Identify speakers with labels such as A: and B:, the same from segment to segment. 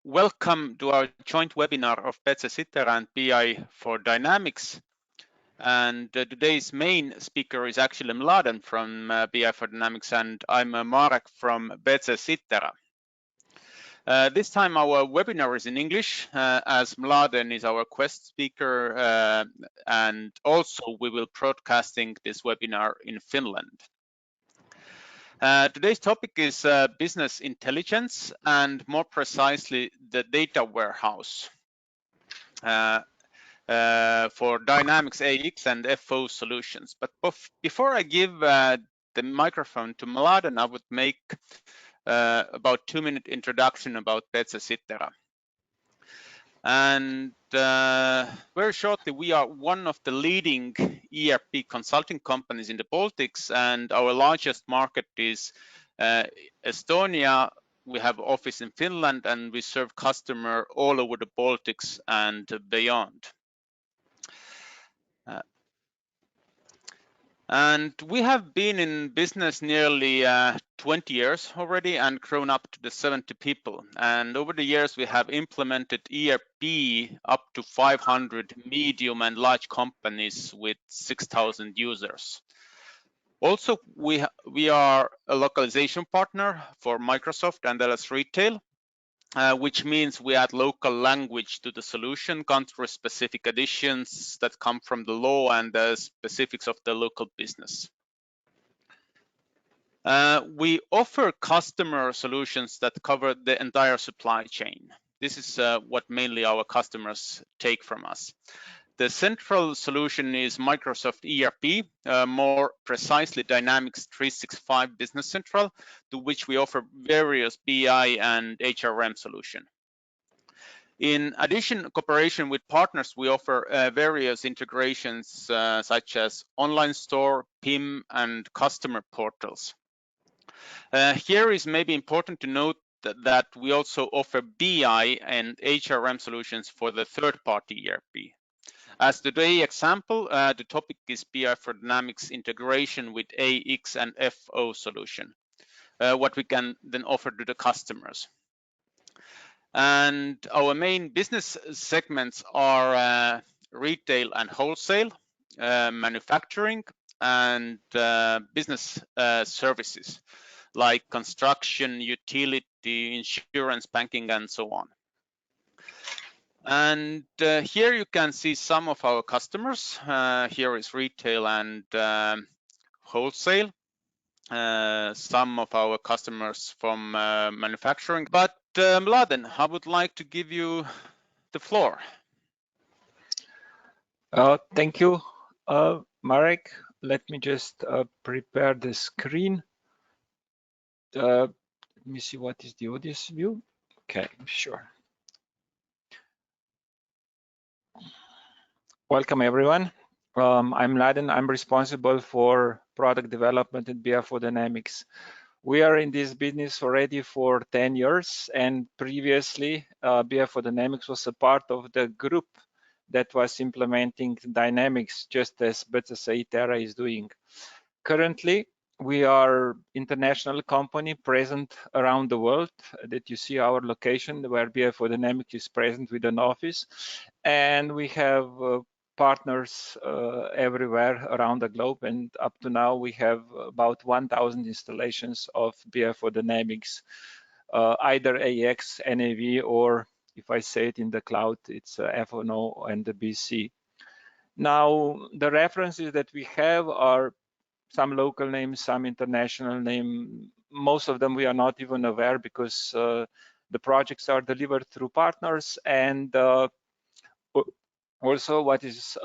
A: Welcome to our joint webinar of BCS Itera and BI4Dynamics. And today's main speaker is actually Mladen from BI4Dynamics, and I'm Marek from BCS Itera. This time our webinar is in English, as Mladen is our guest speaker, and also we will broadcasting this webinar in Finland. Today's topic is business intelligence, and more precisely the data warehouse for Dynamics AX and FO solutions. But before I give the microphone to Mladen, I would make about 2-minute introduction about BCS Itera. And very shortly, we are one of the leading ERP consulting companies in the Baltics, and our largest market is Estonia. We have office in Finland, and we serve customer all over the Baltics and beyond. And we have been in business nearly 20 years already and grown up to the 70 people. And over the years, we have implemented ERP up to 500 medium and large companies with 6,000 users. Also, we are a localization partner for Microsoft and LS Retail, which means we add local language to the solution, country-specific additions that come from the law and the specifics of the local business. We offer customer solutions that cover the entire supply chain. This is what mainly our customers take from us. The central solution is Microsoft ERP, more precisely Dynamics 365 Business Central, to which we offer various BI and HRM solutions. In addition, cooperation with partners, we offer various integrations such as online store, PIM, and customer portals. Here is maybe important to note that we also offer BI and HRM solutions for the third-party ERP. As today's example, the topic is BI4Dynamics integration with AX and FO solution, what we can then offer to the customers. And our main business segments are retail and wholesale, manufacturing, and business services like construction, utility, insurance, banking, and so on. And here you can see some of our customers. Here is retail and wholesale. Some of our customers from manufacturing. But Mladen, I would like to give you the floor.
B: Thank you, Marek. Let me just prepare the screen. Let me see what is the audience view. Okay, sure. Welcome, everyone. I'm Mladen. I'm responsible for product development at BI4Dynamics. We are in this business already for 10 years, and previously BI4Dynamics was a part of the group that was implementing Dynamics, just as BCS Itera is doing. Currently, we are international company present around the world. That you see our location where BI4Dynamics is present with an office, and we have partners everywhere around the globe, and up to now we have about 1,000 installations of BI4Dynamics, either AX, NAV, or if I say it in the cloud, it's FNO and the BC. Now, the references that we have are some local names, some international name. Most of them we are not even aware because the projects are delivered through partners, and also what is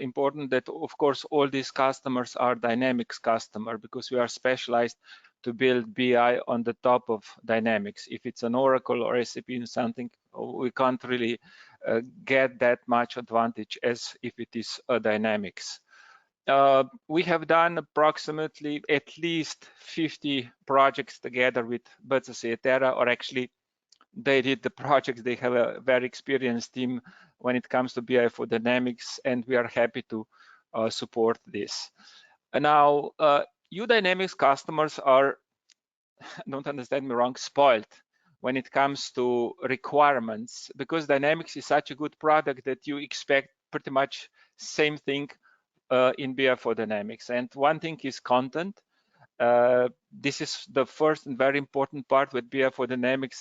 B: important that of course all these customers are Dynamics customer, because we are specialized to build BI on the top of Dynamics. If it's an Oracle or SAP or something, we can't really get that much advantage as if it is a Dynamics. We have done approximately at least 50 projects together with BCS Itera, or actually they did the projects. They have a very experienced team when it comes to BI4Dynamics, and we are happy to support this. Now, you Dynamics customers are, don't understand me wrong, spoiled when it comes to requirements, because Dynamics is such a good product that you expect pretty much same thing in BI4Dynamics. And one thing is content. This is the first and very important part with BI4Dynamics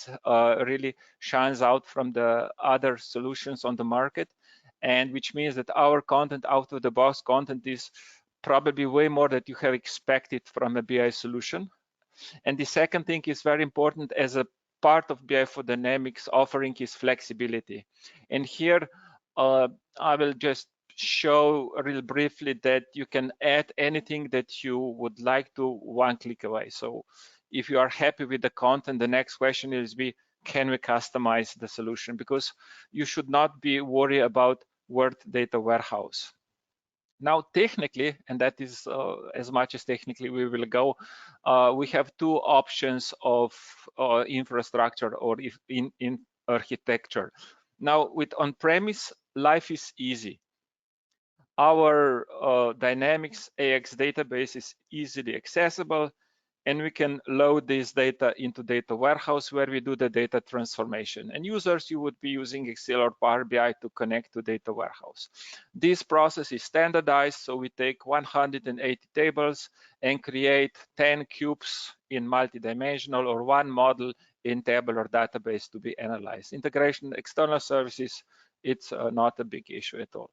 B: really shines out from the other solutions on the market, and which means that our content, out of the box content, is probably way more than you have expected from a BI solution. And the second thing is very important as a part of BI4Dynamics offering is flexibility. And here I will just show real briefly that you can add anything that you would like to one click away. So if you are happy with the content, the next question is can we customize the solution? Because you should not be worried about word data warehouse. Now, technically, and that is as much as technically we will go, we have two options of infrastructure or in architecture. Now, with on-premise, life is easy. Our Dynamics AX database is easily accessible, and we can load this data into data warehouse where we do the data transformation. And users, you would be using Excel or Power BI to connect to data warehouse. This process is standardized, so we take 180 tables and create 10 cubes in multidimensional or one model in tabular database to be analyzed. Integration, external services, it's not a big issue at all.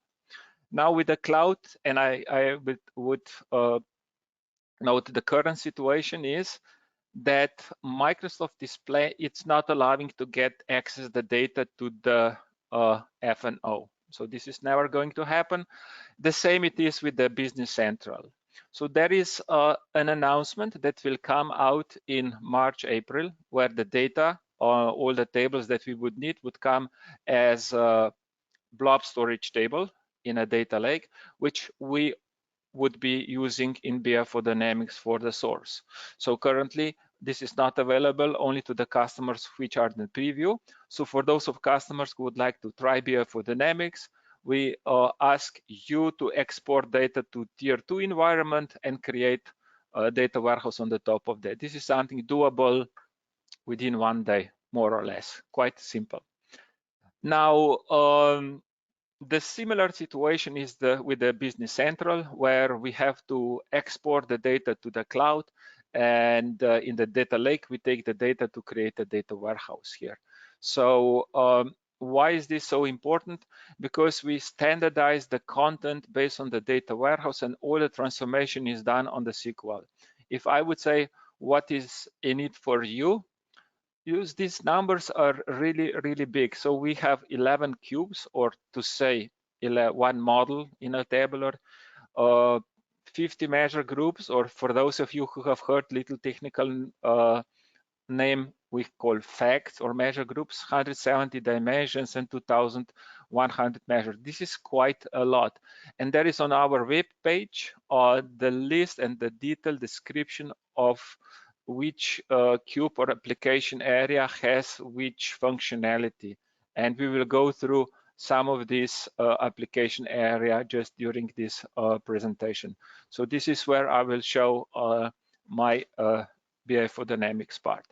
B: Now with the cloud, and I would note the current situation is that Microsoft Display, it's not allowing to get access the data to the F&O. So this is never going to happen. The same it is with the Business Central. So there is an announcement that will come out in March, April, where the data, all the tables that we would need would come as a blob storage table in a data lake, which we would be using in BI4Dynamics for the source. So currently, this is not available only to the customers which are in the preview. So for those of customers who would like to try BI4Dynamics, we ask you to export data to tier 2 environment and create a data warehouse on the top of that. This is something doable within 1 day, more or less, quite simple. Now, the similar situation is with the Business Central, where we have to export the data to the cloud, and in the data lake, we take the data to create a data warehouse here. So why is this so important? Because we standardize the content based on the data warehouse, and all the transformation is done on the SQL. If I would say what is in it for you, these numbers are really, really big. So we have 11 cubes, or to say one model in a tabular, 50 measure groups, or for those of you who have heard little technical name, we call facts or measure groups, 170 dimensions and 2,100 measures. This is quite a lot. And there is on our web page the list and the detailed description of which cube or application area has which functionality. And we will go through some of this application area just during this presentation. So this is where I will show my BI4Dynamics part.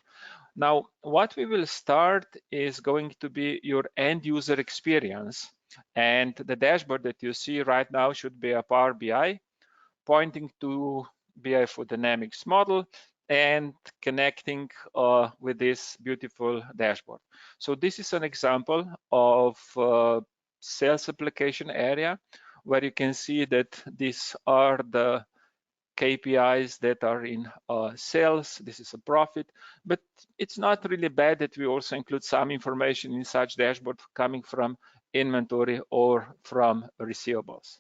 B: Now, what we will start is going to be your end user experience. And the dashboard that you see right now should be a Power BI pointing to BI4Dynamics model and connecting with this beautiful dashboard. So this is an example of sales application area where you can see that these are the KPIs that are in sales. This is a profit, but it's not really bad that we also include some information in such dashboard coming from inventory or from receivables.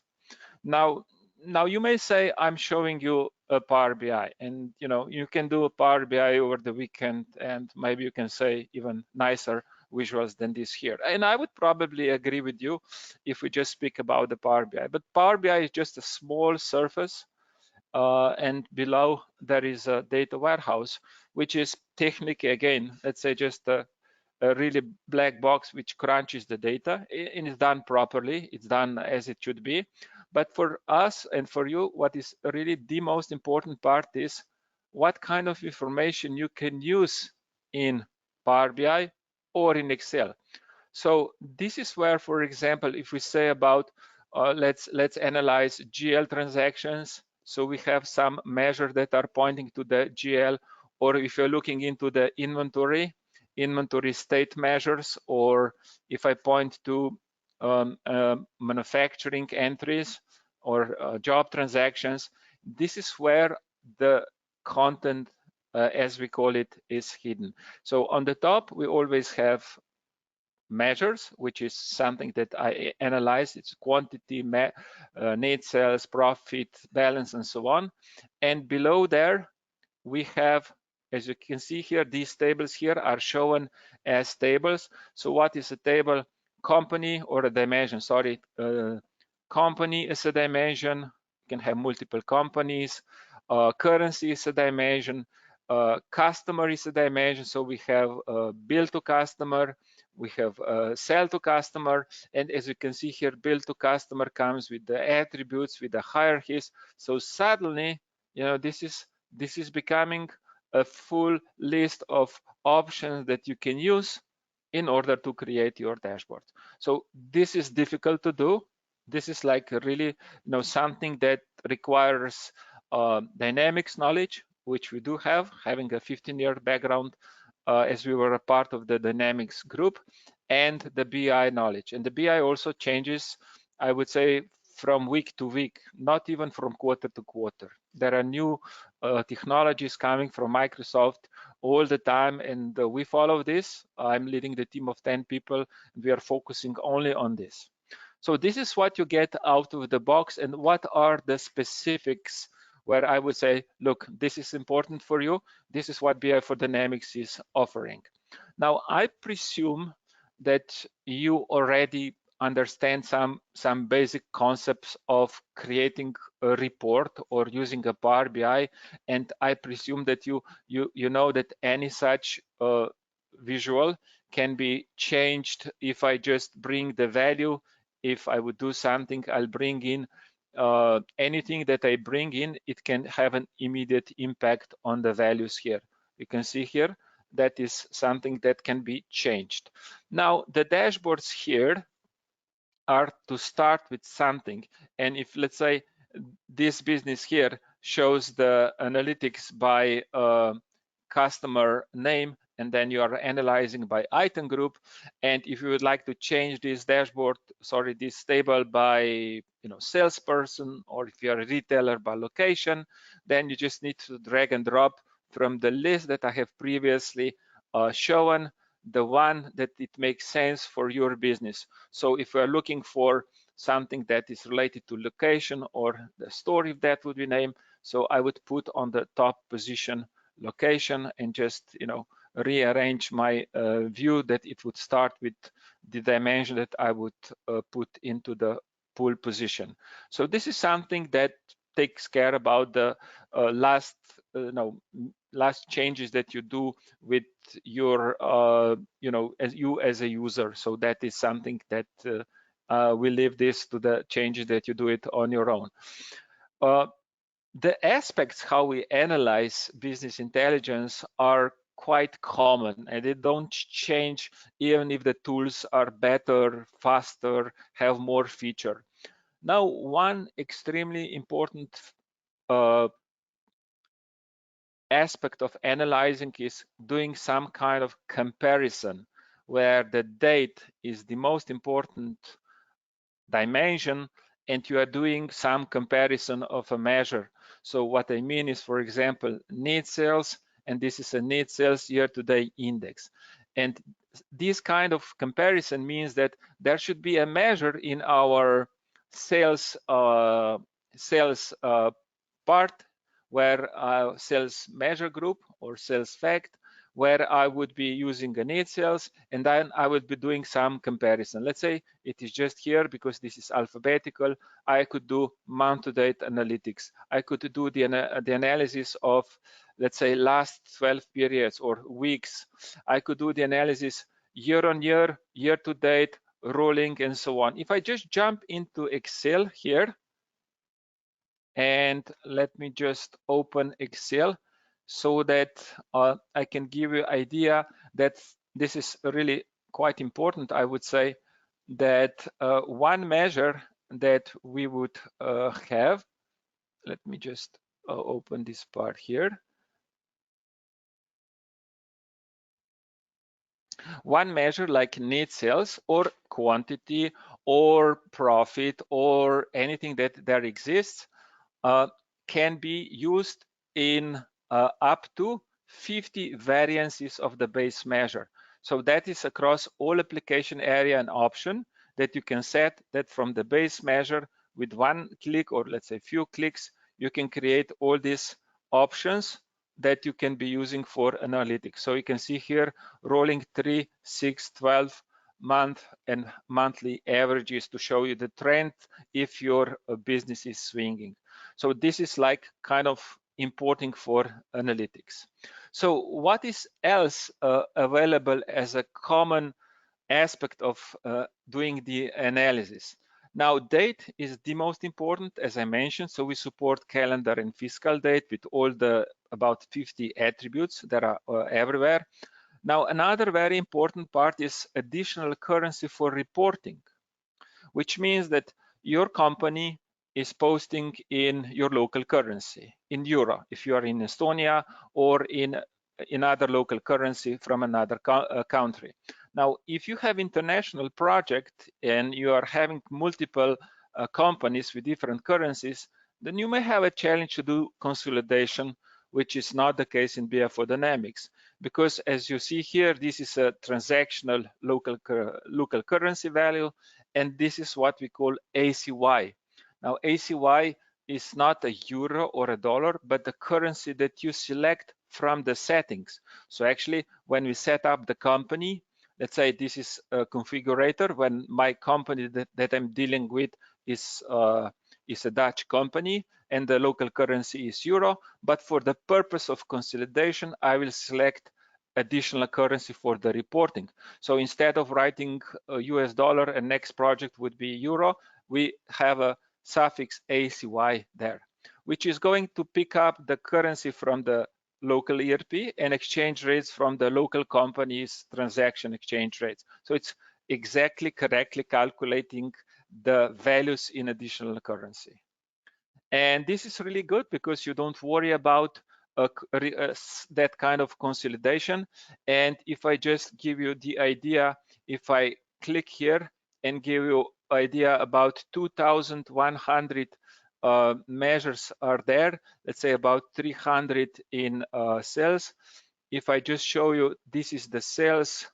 B: Now you may say I'm showing you a Power BI, and you can do a Power BI over the weekend, and maybe you can say even nicer visuals than this here. And I would probably agree with you if we just speak about the Power BI. But Power BI is just a small surface, and below there is a data warehouse, which is technically, again, let's say just a really black box which crunches the data, and it's done properly. It's done as it should be. But for us and for you, what is really the most important part is what kind of information you can use in Power BI or in Excel. So this is where, for example, if we say about let's analyze GL transactions. So we have some measures that are pointing to the GL, or if you're looking into the inventory state measures, or if I point to manufacturing entries or job transactions, this is where the content, as we call it, is hidden. So on the top, we always have measures, which is something that I analyze. It's quantity, net sales, profit, balance, and so on. And below there, we have, as you can see here, these tables here are shown as tables. So what is a table? Company or a dimension, sorry. Company is a dimension. You can have multiple companies. Currency is a dimension. Customer is a dimension. So we have bill to customer, we have sell to customer, and as you can see here, bill to customer comes with the attributes, with the hierarchies. So suddenly, you know, this is becoming a full list of options that you can use in order to create your dashboard. So this is difficult to do. This is like really, you know, something that requires dynamics knowledge, which we do have, having a 15-year background as we were a part of the dynamics group, and the BI knowledge. And the BI also changes, I would say, from week to week, not even from quarter to quarter. There are new technologies coming from Microsoft all the time, and we follow this. I'm leading the team of 10 people, and we are focusing only on this. So this is what you get out of the box, and what are the specifics where I would say, look, this is important for you. This is what BI4Dynamics is offering. Now, I presume that you already understand some basic concepts of creating a report or using a Power BI, and I presume that you know that any such visual can be changed if I just bring the value. If I would do something, I'll bring in anything that I bring in, it can have an immediate impact on the values here. You can see here that is something that can be changed. Now, the dashboards here are to start with something. And if, let's say, this business here shows the analytics by customer name, and then you are analyzing by item group. And if you would like to change this dashboard, sorry, this table by salesperson, or if you are a retailer, by location, then you just need to drag and drop from the list that I have previously shown, the one that it makes sense for your business. So if we're looking for something that is related to location or the store, if that would be named, so I would put on the top position location, and just rearrange my view that it would start with the dimension that I would put into the pool position. So this is something that takes care about the last changes that you do with your as a user. So that is something that we leave this to the changes that you do it on your own. The aspects how we analyze business intelligence are quite common, and they don't change even if the tools are better, faster, have more feature. Now, one extremely important aspect of analyzing is doing some kind of comparison, where the date is the most important dimension, and you are doing some comparison of a measure. So what I mean is, for example, net sales, and this is a net sales year-to-date index. And this kind of comparison means that there should be a measure in our sales part, where sales measure group or sales fact, where I would be using a net sales, and then I would be doing some comparison. Let's say it is just here because this is alphabetical. I could do month-to-date analytics. I could do the analysis of, let's say, last 12 periods or weeks. I could do the analysis year-on-year, year-to-date, rolling, and so on. If I just jump into Excel here, and let me just open Excel. so that I can give you idea that this is really quite important. I would say that one measure that we would have, let me just open this part here. One measure like net sales or quantity or profit or anything that there exists can be used in up to 50 variances of the base measure. So that is across all application area and option that you can set that from the base measure with one click, or let's say few clicks, you can create all these options that you can be using for analytics. So you can see here rolling 3, 6, 12 month and monthly averages to show you the trend if your business is swinging. So this is like kind of important for analytics. So what is else available as a common aspect of doing the analysis? Now, date is the most important, as I mentioned. So we support calendar and fiscal date with all the about 50 attributes that are everywhere. Now, another very important part is additional currency for reporting, which means that your company is posting in your local currency, in euro, if you are in Estonia, or in other local currency from another country. Now, if you have international project and you are having multiple companies with different currencies, then you may have a challenge to do consolidation, which is not the case in BI4Dynamics, because as you see here, this is a transactional local currency value, and this is what we call ACY. Now, ACY is not a euro or a dollar, but the currency that you select from the settings. So actually, when we set up the company, let's say this is a configurator, when my company that I'm dealing with is a Dutch company and the local currency is euro, but for the purpose of consolidation, I will select additional currency for the reporting. So instead of writing a US dollar and next project would be euro, we have a suffix ACY there, which is going to pick up the currency from the local ERP and exchange rates from the local company's transaction exchange rates. So it's exactly correctly calculating the values in additional currency. And this is really good because you don't worry about that kind of consolidation. And if I just give you the idea, if I click here and give you idea about 2,100 measures are there, let's say about 300 in sales. If I just show you, this is the sales,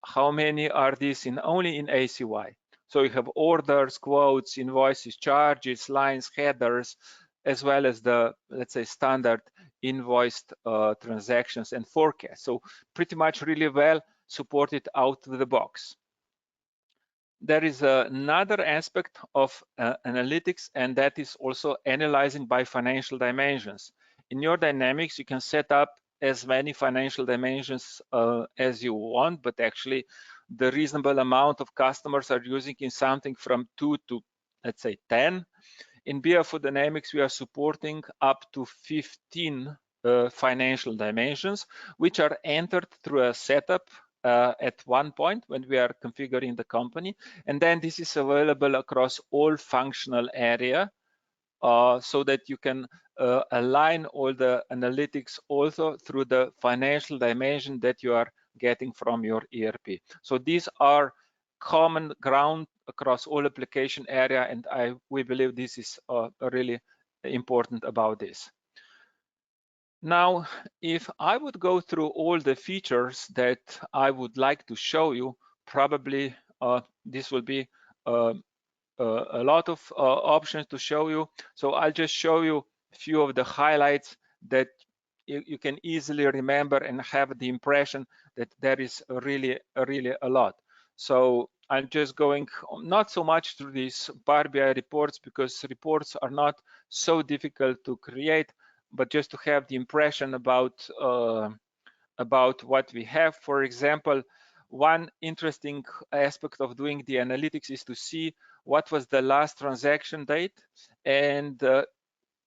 B: how many are these in only in ACY? So you have orders, quotes, invoices, charges, lines, headers, as well as the, let's say, standard invoiced transactions and forecasts. So pretty much really well supported out of the box. There is another aspect of analytics, and that is also analyzing by financial dimensions. In your dynamics, you can set up as many financial dimensions as you want, but actually the reasonable amount of customers are using in something from 2 to, let's say, 10. In BI4Dynamics, we are supporting up to 15 financial dimensions, which are entered through a setup at one point when we are configuring the company. And then this is available across all functional area so that you can align all the analytics also through the financial dimension that you are getting from your ERP. So these are common ground across all application area, and we believe this is really important about this. Now, if I would go through all the features that I would like to show you, probably this will be a lot of options to show you. So I'll just show you a few of the highlights that you can easily remember and have the impression that there is really a lot. So I'm just going not so much through these Power BI reports, because reports are not so difficult to create, but just to have the impression about what we have. For example, one interesting aspect of doing the analytics is to see what was the last transaction date, and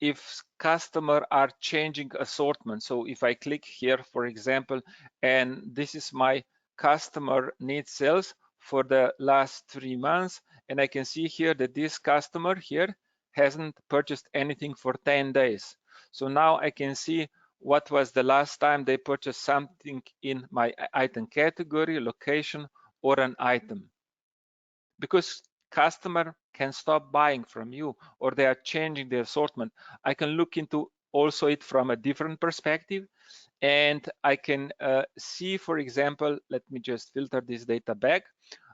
B: if customer are changing assortment. So if I click here, for example, and this is my customer need sales for the last 3 months, and I can see here that this customer here hasn't purchased anything for 10 days. So now I can see what was the last time they purchased something in my item category, location, or an item. Because customer can stop buying from you, or they are changing the assortment. I can look into also it from a different perspective, and I can see, for example, let me just filter this data back.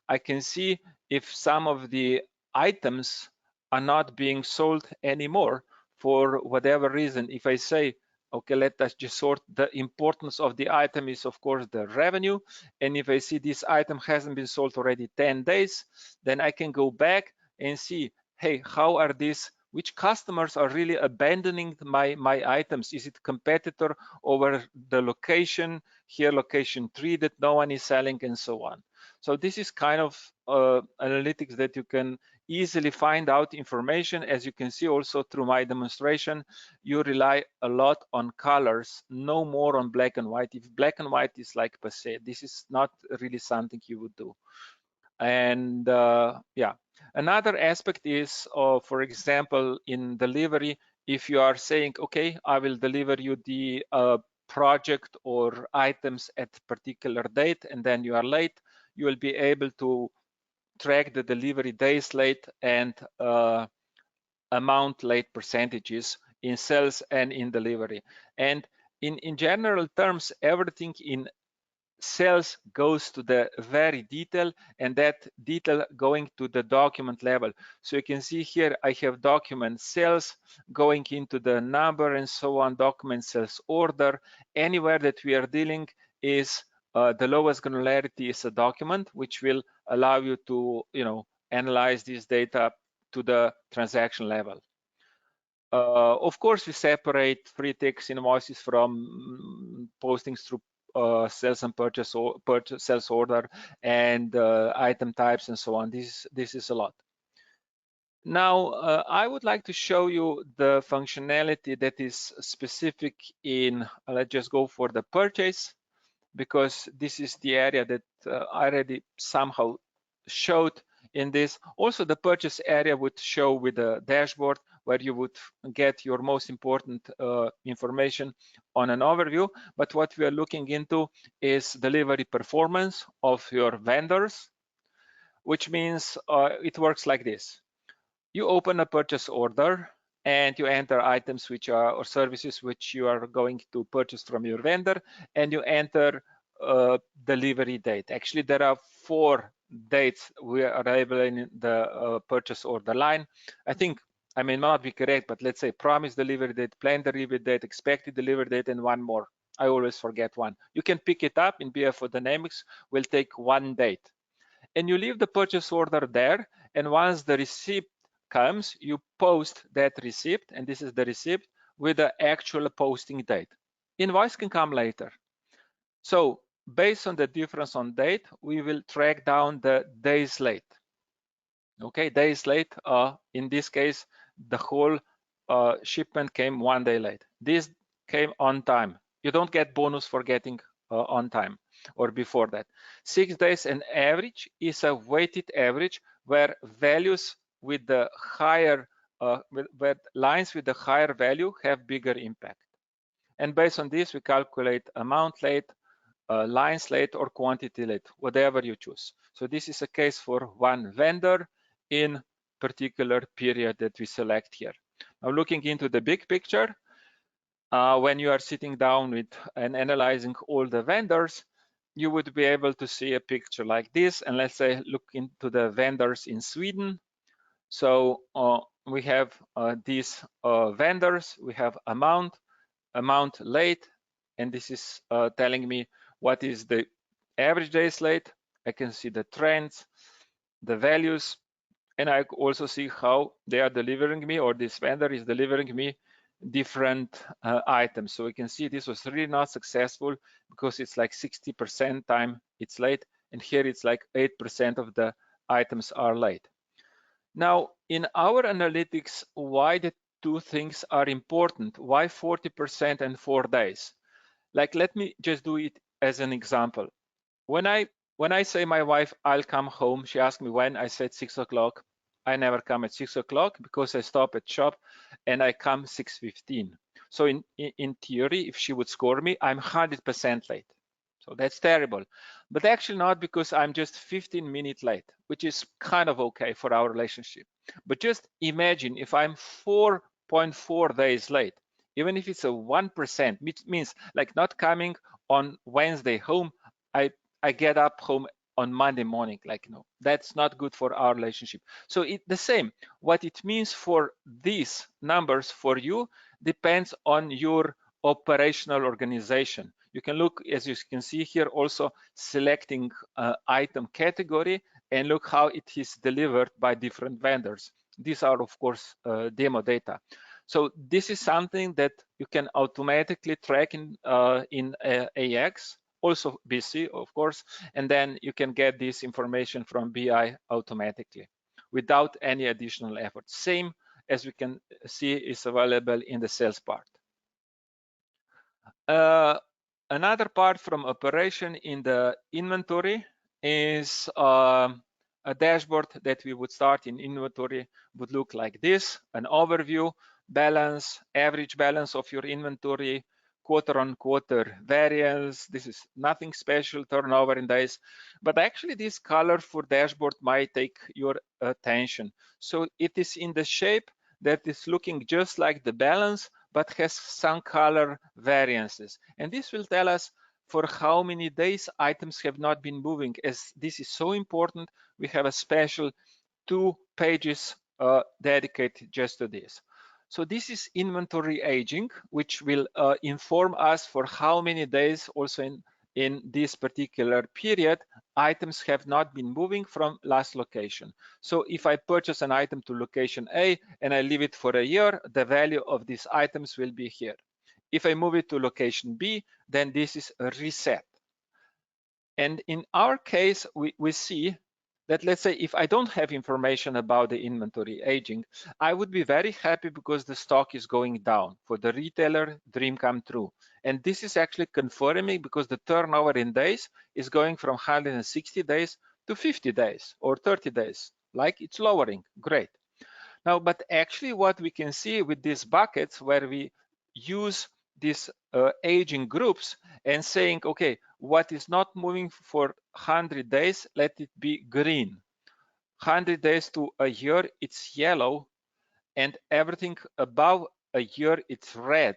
B: I can see if some of the items are not being sold anymore for whatever reason. If I say, okay, let us just sort, the importance of the item is of course the revenue, and if I see this item hasn't been sold already 10 days, then I can go back and see, hey, how are these, which customers are really abandoning my items? Is it competitor over the location here, location 3 that no one is selling, and so on. So this is kind of analytics that you can easily find out information. As you can see also through my demonstration, you rely a lot on colors, no more on black and white. If black and white is like passé, this is not really something you would do. And yeah, another aspect is, for example, in delivery, if you are saying, okay, I will deliver you the project or items at particular date, and then you are late, you will be able to track the delivery days late and amount late percentages in sales and in delivery. And in general terms, everything in sales goes to the very detail, and that detail going to the document level. So you can see here I have document sales going into the number and so on, document sales order. Anywhere that we are dealing is the lowest granularity is a document, which will allow you to analyze this data to the transaction level. Of course, we separate free text invoices from postings through sales and purchase sales order and item types and so on. This is a lot. Now, I would like to show you the functionality that is specific in, let's just go for the purchase, because this is the area that I already somehow showed in this. Also, the purchase area would show with the dashboard, where you would get your most important information on an overview. But what we are looking into is delivery performance of your vendors, which means it works like this. You open a purchase order and you enter items which are, or services which you are going to purchase from your vendor, and you enter delivery date. Actually, there are 4 dates we are available in the purchase order line. I may not be correct, but let's say promised delivery date, planned delivery date, expected delivery date, and one more. I always forget one. You can pick it up in BI4Dynamics, will take 1 date. And you leave the purchase order there, and once the receipt comes, you post that receipt, and this is the receipt with the actual posting date. Invoice can come later. So based on the difference on date, we will track down the days late. Okay, days late, in this case, the whole shipment came 1 day late. This came on time. You don't get bonus for getting on time or before that. 6 days and average is a weighted average where values with the higher, where lines with the higher value have bigger impact. And based on this, we calculate amount late, lines late, or quantity late, whatever you choose. So this is a case for one vendor in particular period that we select here. Now looking into the big picture, when you are sitting down with and analyzing all the vendors, you would be able to see a picture like this. And let's say look into the vendors in Sweden. So we have these vendors, we have amount late, and this is telling me what is the average days late. I can see the trends, the values, and I also see how they are delivering me, or this vendor is delivering me different items. So we can see this was really not successful because it's like 60% time it's late, and here it's like 8% of the items are late. Now in our analytics, why two things are important. Why 40% and 4 days? Like, let me just do it as an example. When I say my wife, I'll come home, she asked me when, I said 6 o'clock. I never come at 6 o'clock because I stop at shop and I come 6:15. So in theory, if she would score me, I'm 100% late. So that's terrible. But actually not, because I'm just 15 minutes late, which is kind of okay for our relationship. But just imagine if I'm 4.4 days late, even if it's a 1%, which means like not coming on Wednesday home, I get up home on Monday morning. Like, no, that's not good for our relationship. So the same, what it means for these numbers for you depends on your operational organization. You can look, as you can see here, also selecting item category and look how it is delivered by different vendors. These are, of course, demo data. So this is something that you can automatically track in AX, also BC, of course, and then you can get this information from BI automatically without any additional effort. Same as we can see is available in the sales part. Another part from operation in the inventory is a dashboard that we would start in inventory would look like this: an overview, balance, average balance of your inventory, quarter-on-quarter variance. This is nothing special, turnover in days, but actually this colorful dashboard might take your attention. So it is in the shape that is looking just like the balance, but has some color variances. And this will tell us for how many days items have not been moving. As this is so important, we have a special 2 pages dedicated just to this. So this is inventory aging, which will inform us for how many days also in this particular period items have not been moving from last location. So if I purchase an item to location A and I leave it for a year, the value of these items will be here. If I move it to location B, then this is a reset. And in our case, we see that, let's say, if I don't have information about the inventory aging, I would be very happy because the stock is going down. For the retailer, dream come true. And this is actually confirming because the turnover in days is going from 160 days to 50 days or 30 days, like it's lowering, great. Now, but actually what we can see with these buckets where we use these aging groups and saying, okay, what is not moving for 100 days, let it be green. 100 days to a year, it's yellow, and everything above a year, it's red.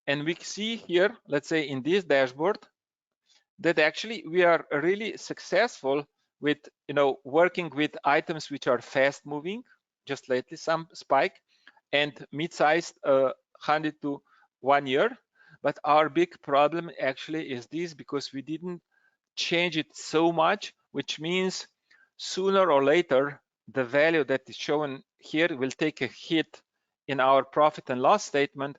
B: And we see here, let's say in this dashboard, that actually we are really successful with working with items which are fast moving, just lately some spike, and mid-sized 100 to 1 year. But our big problem actually is this, because we didn't change it so much, which means sooner or later the value that is shown here will take a hit in our profit and loss statement,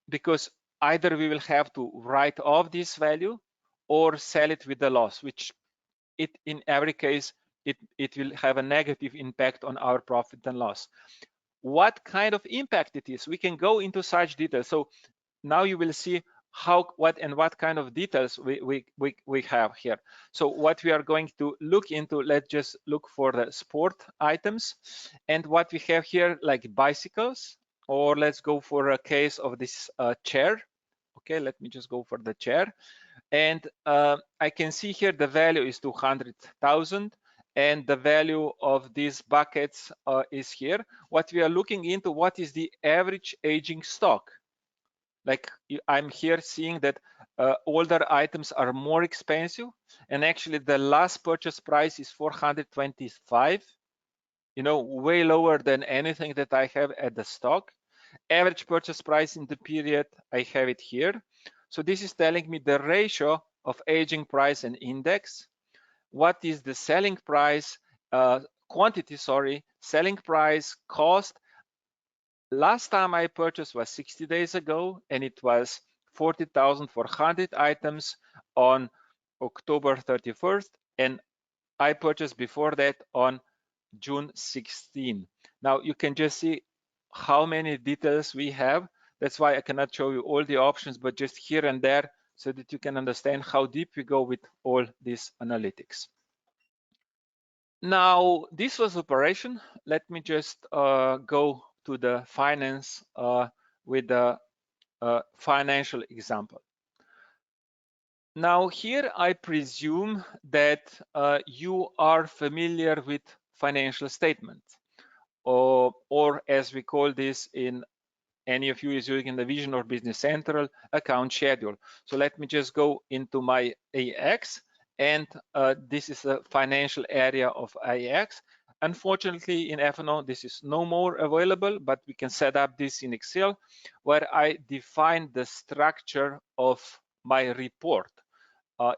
B: because either we will have to write off this value or sell it with a loss, which in every case it will have a negative impact on our profit and loss. What kind of impact it is, we can go into such details. So now you will see what kind of details we have here. So what we are going to look into, let's just look for the sport items, and what we have here, like bicycles, or let's go for a case of this chair. Okay, let me just go for the chair. And I can see here the value is 200,000, and the value of these buckets is here. What we are looking into, what is the average aging stock? Like I'm here seeing that older items are more expensive, and actually the last purchase price is 425, way lower than anything that I have at the stock. Average purchase price in the period, I have it here. So this is telling me the ratio of aging price and index. What is the selling price, quantity, sorry, selling price, cost. Last time I purchased was 60 days ago, and it was 40,000 for 100 items on October 31st, and I purchased before that on June 16. Now you can just see how many details we have. That's why I cannot show you all the options, but just here and there so that you can understand how deep we go with all these analytics. Now, this was operation. Let me just go to the finance with the financial example. Now here I presume that you are familiar with financial statements, or as we call this in any of you is using the Vision or Business Central, account schedule. So let me just go into my AX, and this is a financial area of AX. Unfortunately, in F&O, this is no more available, but we can set up this in Excel, where I define the structure of my report.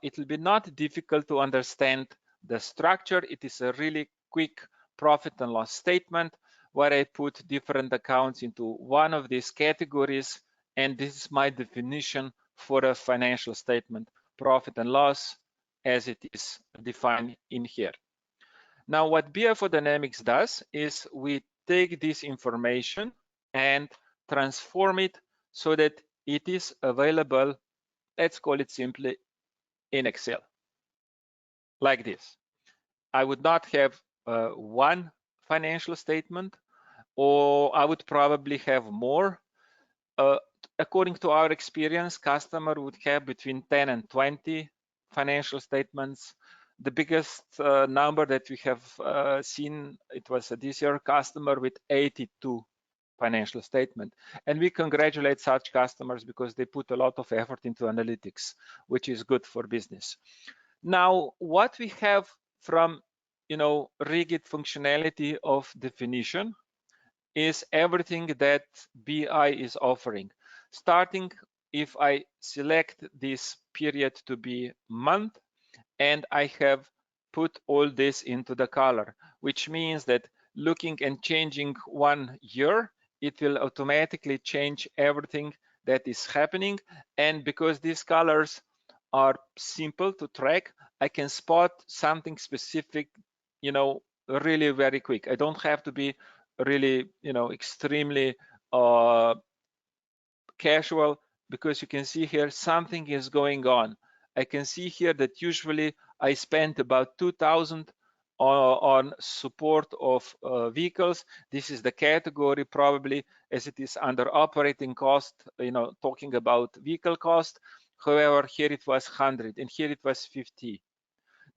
B: It will be not difficult to understand the structure. It is a really quick profit and loss statement where I put different accounts into one of these categories, and this is my definition for a financial statement, profit and loss, as it is defined in here. Now, what BI4Dynamics does is we take this information and transform it so that it is available, let's call it simply, in Excel, like this. I would not have one financial statement, or I would probably have more. According to our experience, customer would have between 10 and 20 financial statements. The biggest number that we have seen, it was this year customer with 82 financial statement. And we congratulate such customers because they put a lot of effort into analytics, which is good for business. Now, what we have from rigid functionality of definition is everything that BI is offering. Starting, if I select this period to be month, and I have put all this into the color, which means that looking and changing 1 year, it will automatically change everything that is happening. And because these colors are simple to track, I can spot something specific, really very quick. I don't have to be really, extremely casual, because you can see here something is going on. I can see here that usually I spent about 2,000 on support of vehicles. This is the category probably, as it is under operating cost, talking about vehicle cost. However, here it was 100 and here it was 50.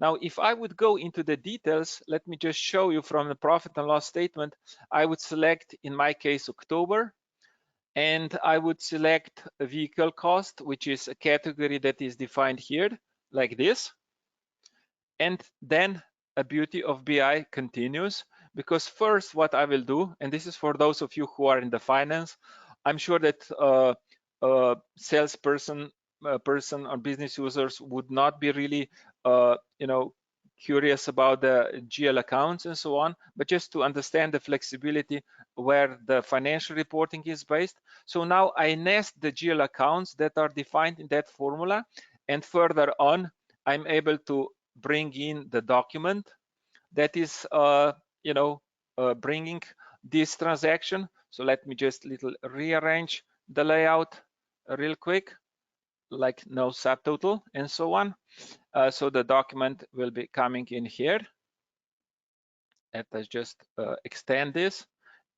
B: Now, if I would go into the details, let me just show you from the profit and loss statement. I would select, in my case, October, and I would select a vehicle cost, which is a category that is defined here, like this. And then a beauty of BI continues, because first what I will do, and this is for those of you who are in the finance, I'm sure that salesperson person or business users would not be really curious about the GL accounts and so on, but just to understand the flexibility where the financial reporting is based. So now I nest the GL accounts that are defined in that formula, and further on I'm able to bring in the document that is bringing this transaction. So let me just rearrange the layout real quick, like no subtotal and so on. So the document will be coming in here. Let us just extend this.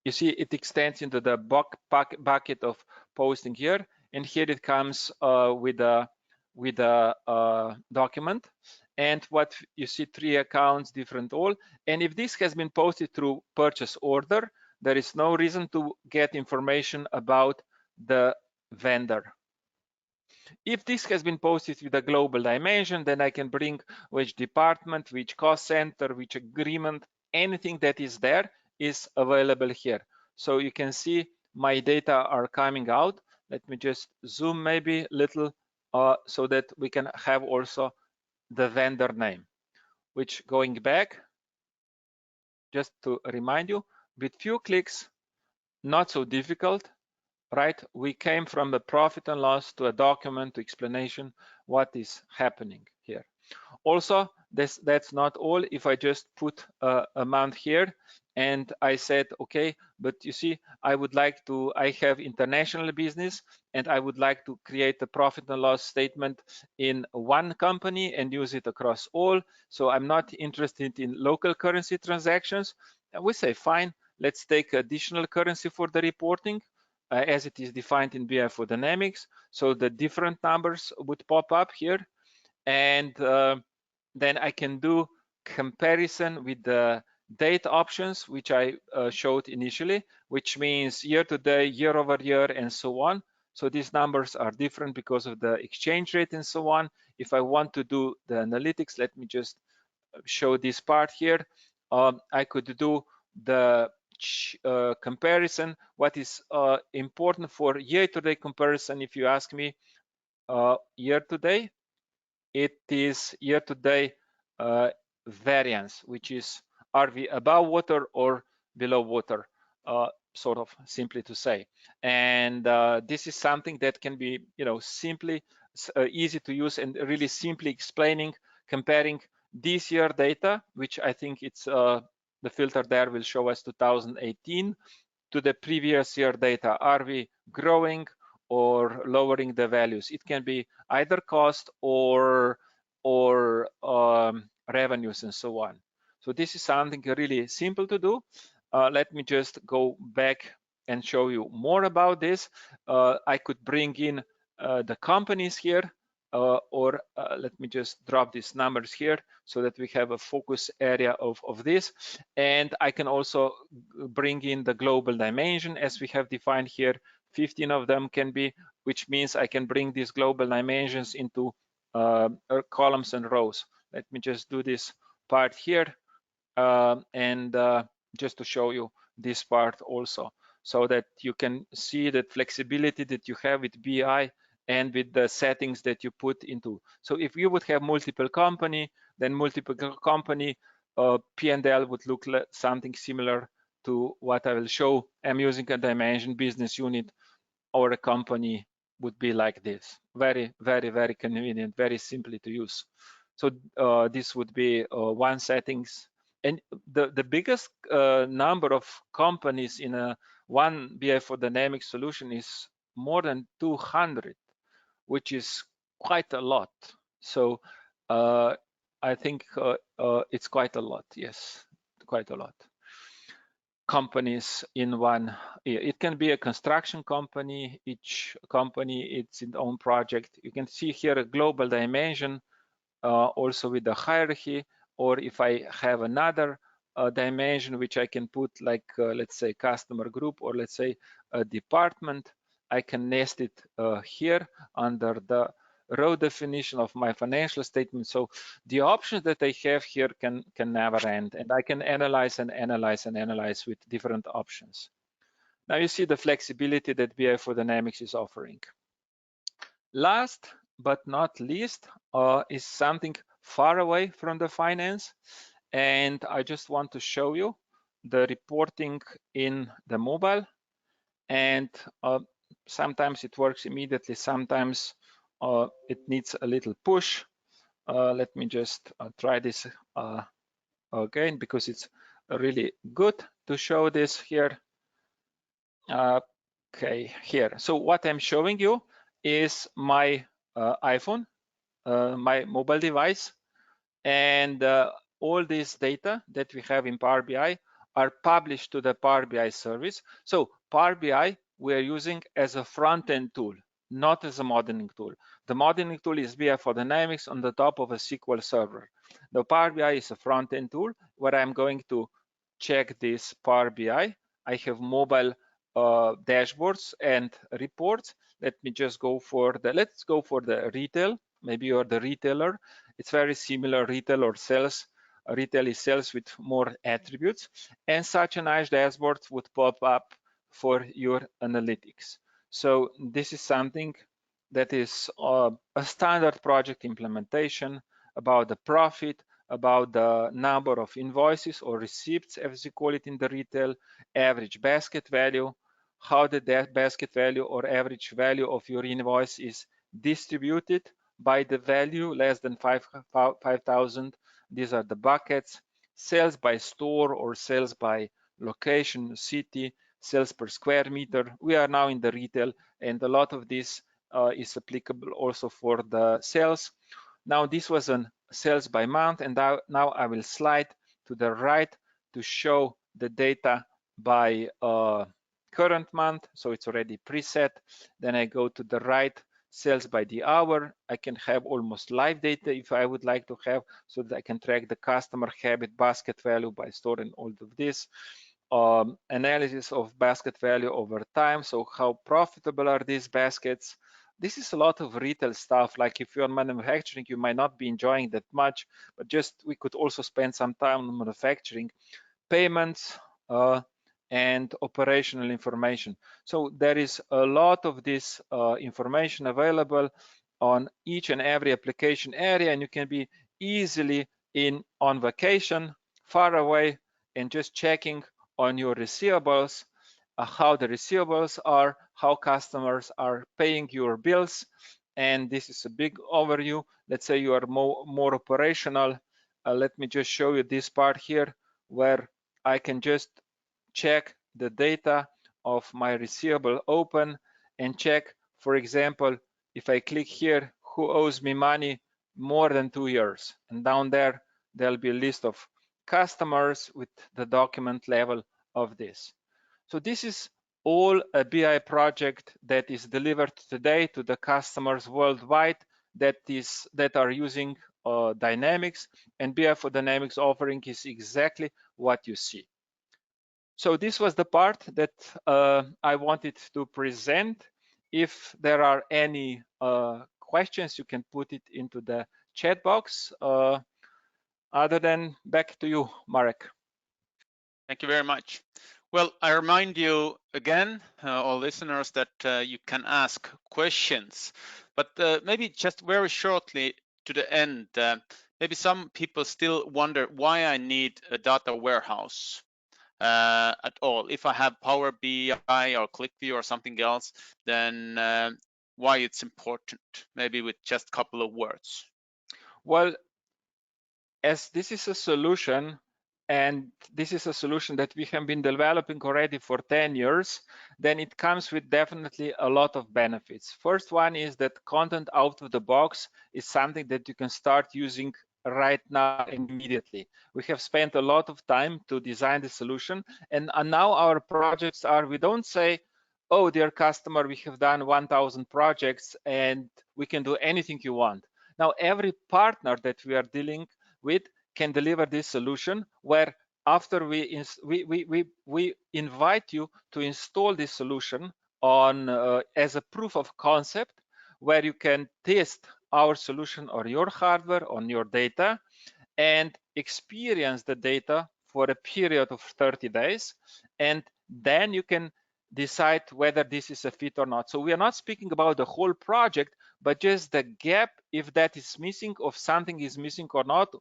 B: You see it extends into the bucket of posting here, and here it comes with a document. And what you see, 3 accounts, different all. And if this has been posted through purchase order, there is no reason to get information about the vendor. If this has been posted with a global dimension, then I can bring which department, which cost center, which agreement, anything that is there is available here. So you can see my data are coming out. Let me just zoom maybe a little so that we can have also the vendor name, which, going back, just to remind you, with few clicks, not so difficult, right? We came from the profit and loss to a document to explanation what is happening here. Also, that's not all. If I just put amount here and I said, okay, but you see, I have international business and I would like to create a profit and loss statement in one company and use it across all. So I'm not interested in local currency transactions. And we say, fine, let's take additional currency for the reporting as it is defined in BI4Dynamics. So the different numbers would pop up here. And then I can do comparison with the date options, which I showed initially, which means year to date, year over year, and so on. So these numbers are different because of the exchange rate and so on. If I want to do the analytics, let me just show this part here. I could do the comparison. What is important for year-to-date comparison, if you ask me, year-to-date, it is year-to-date variance, which is are we above water or below water, sort of simply to say. And this is something that can be, simply easy to use and really simply explaining, comparing this year data, which I think it's the filter there will show us 2018 to the previous year data. Are we growing or lowering the values? It can be either cost or revenues and so on. So this is something really simple to do. Let me just go back and show you more about this. I could bring in the companies here, or let me just drop these numbers here so that we have a focus area of this. And I can also bring in the global dimension as we have defined here. 15 of them can be, which means I can bring these global dimensions into columns and rows. Let me just do this part here and just to show you this part also, so that you can see that flexibility that you have with BI and with the settings that you put into. So if you would have multiple company, then multiple company P&L would look like something similar to what I will show. I'm using a dimension business unit, or a company would be like this. Very, very, very convenient, very simply to use. So this would be one settings. And the biggest number of companies in a one BI4Dynamics solution is more than 200, which is quite a lot. So I think it's quite a lot. Yes, quite a lot. Companies in one. It can be a construction company. Each company, it's its own project. You can see here a global dimension, also with the hierarchy. Or if I have another dimension which I can put, like let's say customer group, or let's say a department, I can nest it here under the row definition of my financial statement. So the options that I have here can never end, and I can analyze and analyze and analyze with different options. Now you see the flexibility that BI4Dynamics is offering. Last but not least is something far away from the finance, and I just want to show you the reporting in the mobile. And sometimes it works immediately, sometimes it needs a little push. Let me just try this again, because it's really good to show this here. Okay, here. So what I'm showing you is my iPhone, my mobile device, and all this data that we have in Power BI are published to the Power BI service. So Power BI we are using as a front-end tool, not as a modeling tool. The modeling tool is BI4Dynamics on the top of a SQL server. The Power BI is a front-end tool where I'm going to check this Power BI. I have mobile dashboards and reports. Let me just go for the, let's go for the retail. Maybe you're the retailer. It's very similar, retail or sales. Retail is sales with more attributes, and such a nice dashboard would pop up for your analytics. So this is something that is a standard project implementation about the profit, about the number of invoices or receipts, as you call it in the retail, average basket value, how the basket value or average value of your invoice is distributed by the value less than 5,000. These are the buckets. Sales by store or sales by location, city, sales per square meter. We are now in the retail, and a lot of this is applicable also for the sales. Now this was a sales by month, and now I will slide to the right to show the data by current month. So it's already preset. Then I go to the right, sales by the hour. I can have almost live data if I would like to have, so that I can track the customer habit, basket value by store, and all of this. Analysis of basket value over time. So how profitable are these baskets? This is a lot of retail stuff. Like if you're manufacturing, you might not be enjoying that much, but just we could also spend some time on manufacturing. Payments and operational information. So there is a lot of this information available on each and every application area, and you can be easily on vacation, far away, and just checking on your receivables, how the receivables are, how customers are paying your bills. And this is a big overview. Let's say you are more operational. Let me just show you this part here where I can just check the data of my receivable open and check, for example, if I click here, who owes me money more than 2 years. And down there, there'll be a list of customers with the document level of this. So this is all a BI project that is delivered today to the customers worldwide that are using Dynamics, and BI4Dynamics offering is exactly what you see. So this was the part that I wanted to present. If there are any questions, you can put it into the chat box. Other than, back to you, Marek.
A: Thank you very much. Well, I remind you again, all listeners, that you can ask questions, but maybe just very shortly to the end, maybe some people still wonder why I need a data warehouse at all. If I have Power BI or ClickView or something else, then why it's important, maybe with just a couple of words.
B: Well, as this is a solution, and this is a solution that we have been developing already for 10 years, then it comes with definitely a lot of benefits. First one is that content out of the box is something that you can start using right now and immediately. We have spent a lot of time to design the solution, and now our projects are, we don't say, oh, dear customer, we have done 1,000 projects and we can do anything you want. Now, every partner that we are dealing with can deliver this solution, where after we invite you to install this solution on as a proof of concept, where you can test our solution on your hardware, on your data, and experience the data for a period of 30 days. And then you can decide whether this is a fit or not. So we are not speaking about the whole project, but just the gap, if that is missing, if something is missing or not,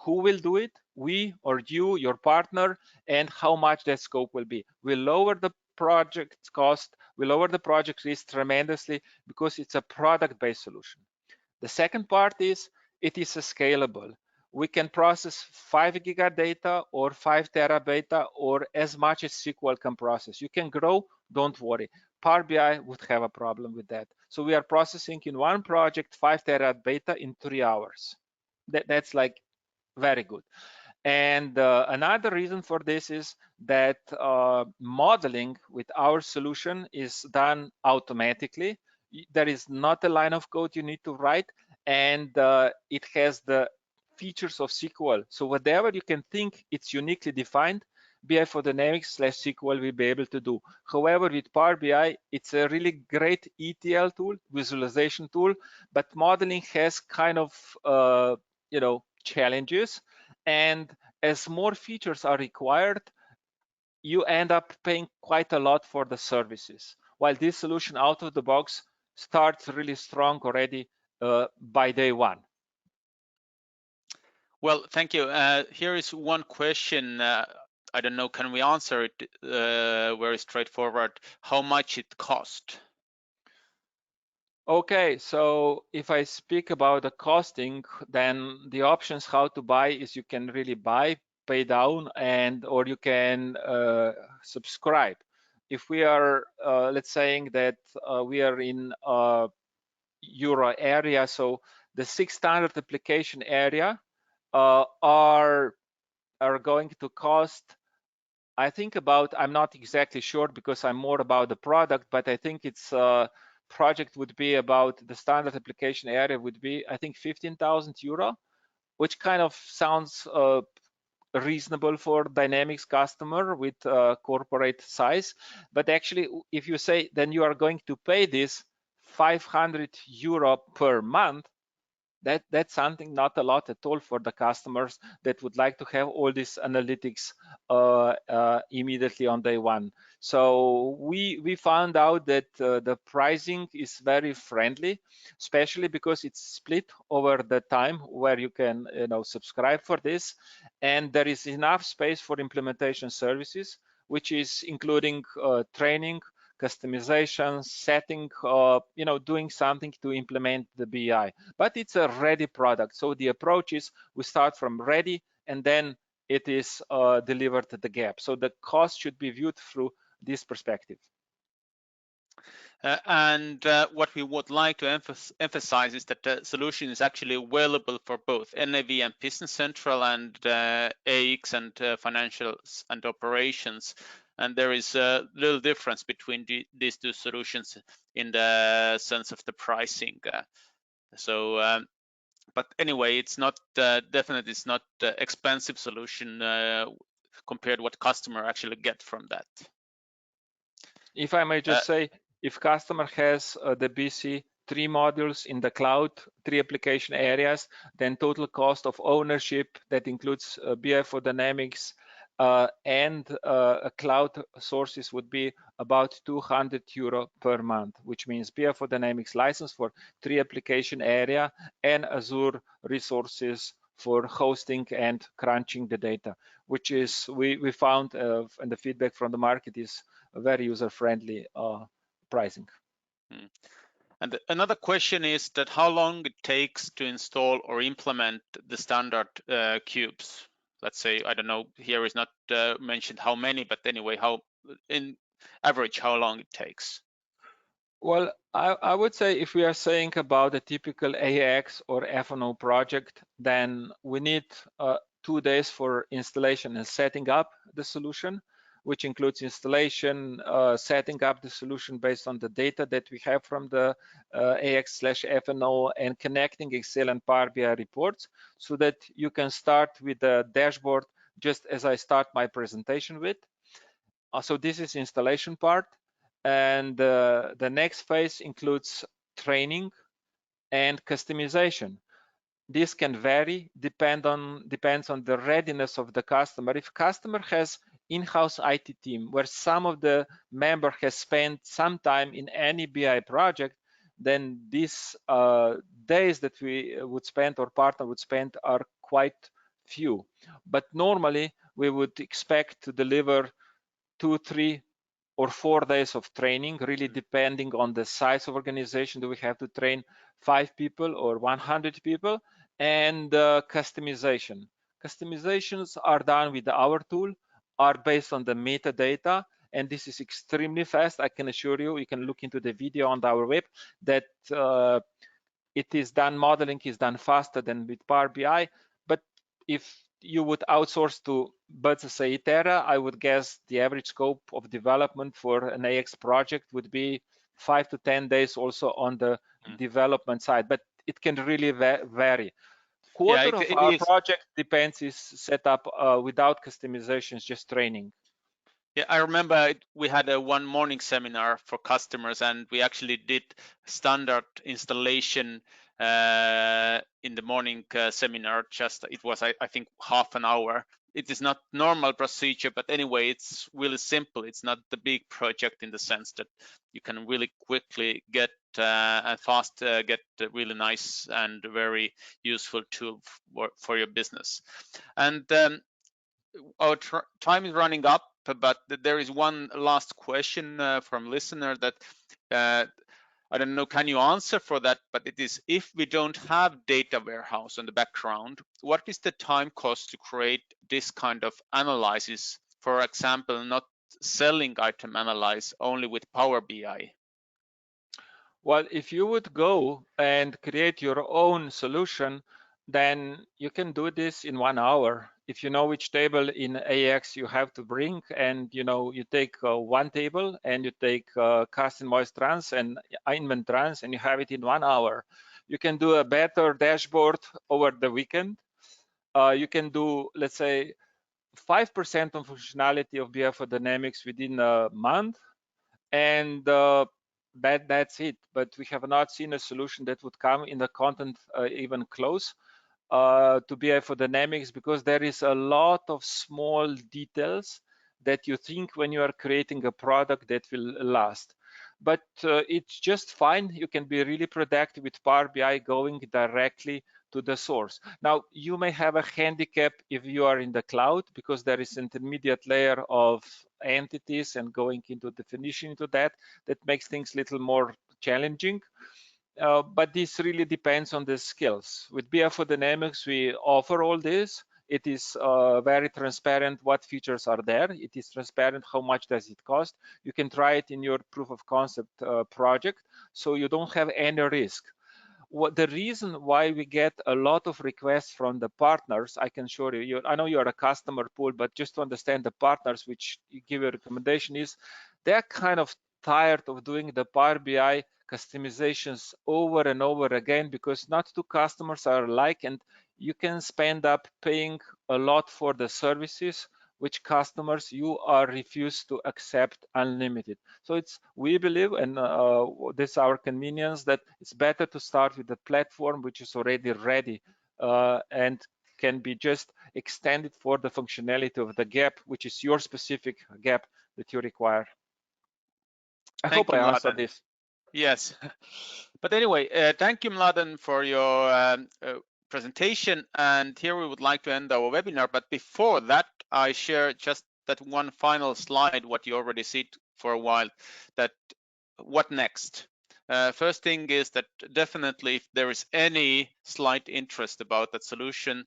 B: who will do it, we or you, your partner, and how much that scope will be. We lower the project cost, we lower the project risk tremendously because it's a product-based solution. The second part is it is scalable. We can process 5 giga data or 5 tera data or as much as SQL can process. You can grow, don't worry. Power BI would have a problem with that. So we are processing in one project 5 tera data in 3 hours. That's like very good. And another reason for this is that modeling with our solution is done automatically. There is not a line of code you need to write, and it has the features of SQL. So whatever you can think it's uniquely defined, BI4Dynamics/SQL will be able to do. However, with Power BI, it's a really great ETL tool, visualization tool, but modeling has kind of challenges. And as more features are required, you end up paying quite a lot for the services. While this solution out of the box starts really strong already by day one.
A: Well, thank you. Here is one question I don't know, can we answer it very straightforward? How much it cost?
B: Okay, so if I speak about the costing, then the options how to buy is you can really buy, pay down, and or you can subscribe. If we are, let's saying that we are in Euro area, so the 6 standard application area are going to cost, I think about, I'm not exactly sure because I'm more about the product, but I think it's project would be about the standard application area would be, I think, 15,000 euro, which kind of sounds reasonable for Dynamics customer with corporate size. But actually, if you say then you are going to pay this 500 euro per month, that's something not a lot at all for the customers that would like to have all these analytics immediately on day one. So we found out that the pricing is very friendly, especially because it's split over the time where you can subscribe for this, and there is enough space for implementation services, which is including training, customization, setting, doing something to implement the BI. But it's a ready product. So the approach is we start from ready and then it is delivered at the gap. So the cost should be viewed through this perspective.
A: And what we would like to emphasize is that the solution is actually available for both NAV and Business Central and AX and financials and operations. And there is a little difference between these two solutions in the sense of the pricing. But anyway, it's not definitely it's not expensive solution compared to what customer actually get from that.
B: If I may just say, if customer has the BC 3 modules in the cloud, 3 application areas, then total cost of ownership that includes BI4Dynamics and cloud sources would be about 200 euro per month, which means BI4Dynamics license for 3 application area and Azure resources for hosting and crunching the data, which is we found and the feedback from the market is very user-friendly pricing.
A: And another question is that how long it takes to install or implement the standard cubes. Let's say, I don't know, here is not mentioned how many, but anyway, how in average, how long it takes?
B: Well, I would say if we are saying about a typical AX or F&O project, then we need 2 days for installation and setting up the solution, which includes installation, setting up the solution based on the data that we have from the AX/F&O and connecting Excel and Power BI reports so that you can start with the dashboard just as I start my presentation with. So this is installation part. And the next phase includes training and customization. This can vary, depends on the readiness of the customer. If customer has in-house IT team where some of the member has spent some time in any BI project, then these days that we would spend or partner would spend are quite few. But normally we would expect to deliver 2, 3, or 4 days of training, really depending on the size of organization. Do we have to train 5 people or 100 people? And customization. Customizations are done with our tool, are based on the metadata, and this is extremely fast. I can assure you, you can look into the video on our web that it is done, modeling is done faster than with Power BI. But if you would outsource to BCS Itera, I would guess the average scope of development for an AX project would be 5 to 10 days also on the development side, but it can really vary. Quarter of our project depends is set up without customizations, just training.
A: Yeah, I remember we had a one morning seminar for customers, and we actually did standard installation in the morning seminar. Just it was, I think, half an hour. It is not normal procedure, but anyway, it's really simple. It's not the big project in the sense that you can really quickly get and fast get a really nice and very useful tool for your business. And our time is running up, but there is one last question from listener that I don't know, can you answer for that? But it is, if we don't have data warehouse on the background, what is the time cost to create this kind of analysis? For example, not selling item analyze only with Power BI.
B: Well, if you would go and create your own solution, then you can do this in 1 hour. If you know which table in AX you have to bring, and you take one table and you take cost invoice trans and inventory trans, and you have it in 1 hour. You can do a better dashboard over the weekend. You can do, let's say, 5% of functionality of BI4Dynamics within a month, and that's it. But we have not seen a solution that would come in the content even close to BI4Dynamics, because there is a lot of small details that you think when you are creating a product that will last. But it's just fine. You can be really productive with Power BI going directly to the source. Now, you may have a handicap if you are in the cloud, because there is an intermediate layer of entities and going into definition into that makes things a little more challenging. But this really depends on the skills. With BI4Dynamics, we offer all this. It is very transparent what features are there. It is transparent how much does it cost. You can try it in your proof of concept project, so you don't have any risk. What the reason why we get a lot of requests from the partners, I can show you. I know you are a customer pool, but just to understand the partners which you give a recommendation, is they're kind of tired of doing the Power BI customizations over and over again, because not two customers are alike, and you can spend up paying a lot for the services which customers you are refused to accept unlimited. So we believe, and this is our convenience, that it's better to start with the platform which is already ready and can be just extended for the functionality of the gap, which is your specific gap that you require. I hope I answered this.
A: Yes, but anyway, thank you, Mladen, for your presentation. And here we would like to end our webinar. But before that, I share just that one final slide, what you already see for a while, that what next? First thing is that definitely if there is any slight interest about that solution,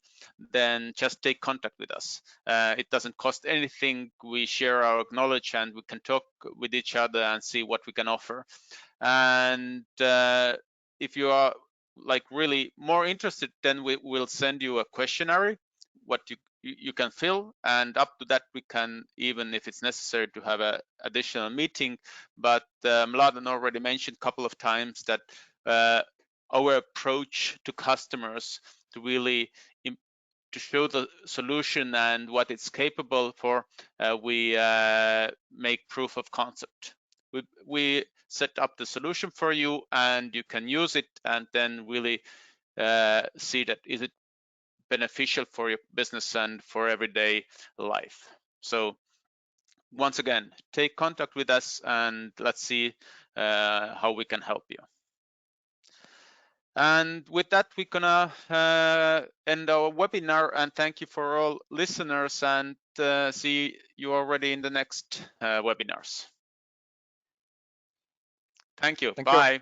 A: then just take contact with us. It doesn't cost anything. We share our knowledge and we can talk with each other and see what we can offer. And if you are like really more interested, then we will send you a questionnaire, what you can fill, and up to that we can, even if it's necessary, to have an additional meeting. But Mladen already mentioned a couple of times that our approach to customers to really to show the solution and what it's capable for, we make proof of concept. We set up the solution for you and you can use it, and then really see that is it beneficial for your business and for everyday life. So once again, take contact with us and let's see how we can help you. And with that, we're gonna end our webinar, and thank you for all listeners, and see you already in the next webinars. Thank you. Bye.